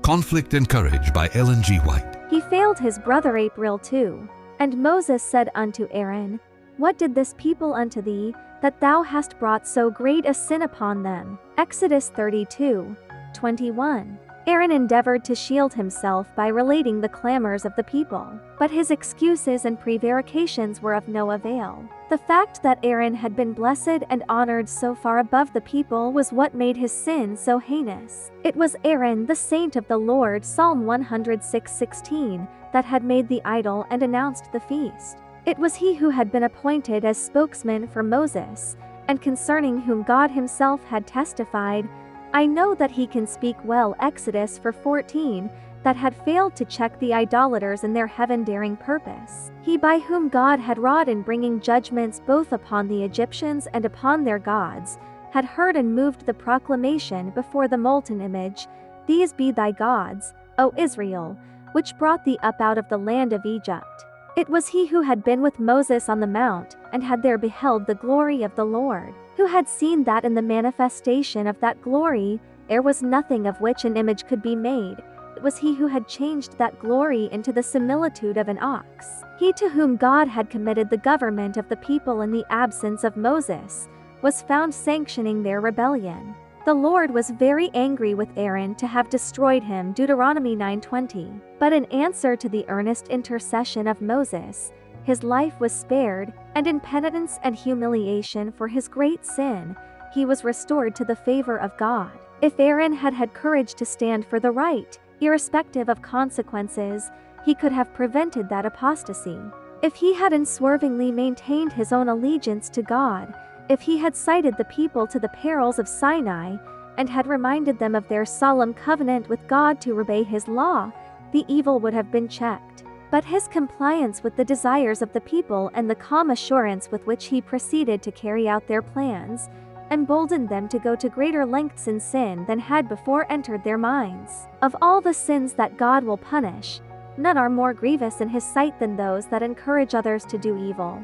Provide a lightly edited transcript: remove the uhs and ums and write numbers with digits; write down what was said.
Conflict and Courage by Ellen G. White. He failed his brother April too. And Moses said unto Aaron, What did this people unto thee, that thou hast brought so great a sin upon them? Exodus 32:21. Aaron endeavored to shield himself by relating the clamors of the people, but his excuses and prevarications were of no avail. The fact that Aaron had been blessed and honored so far above the people was what made his sin so heinous. It was Aaron, the saint of the Lord, Psalm 106:16, that had made the idol and announced the feast. It was he who had been appointed as spokesman for Moses, and concerning whom God himself had testified, I know that he can speak well, Exodus 4:14, that had failed to check the idolaters in their heaven-daring purpose. He by whom God had wrought in bringing judgments both upon the Egyptians and upon their gods, had heard and moved the proclamation before the molten image, These be thy gods, O Israel, which brought thee up out of the land of Egypt. It was he who had been with Moses on the mount, and had there beheld the glory of the Lord, who had seen that in the manifestation of that glory, there was nothing of which an image could be made. It was he who had changed that glory into the similitude of an ox. He to whom God had committed the government of the people in the absence of Moses, was found sanctioning their rebellion. The Lord was very angry with Aaron to have destroyed him, Deuteronomy 9:20. But in answer to the earnest intercession of Moses, his life was spared, and in penitence and humiliation for his great sin, he was restored to the favor of God. If Aaron had had courage to stand for the right, irrespective of consequences, he could have prevented that apostasy. If he had unswervingly maintained his own allegiance to God, if he had cited the people to the perils of Sinai, and had reminded them of their solemn covenant with God to obey his law, the evil would have been checked. But his compliance with the desires of the people and the calm assurance with which he proceeded to carry out their plans, emboldened them to go to greater lengths in sin than had before entered their minds. Of all the sins that God will punish, none are more grievous in his sight than those that encourage others to do evil.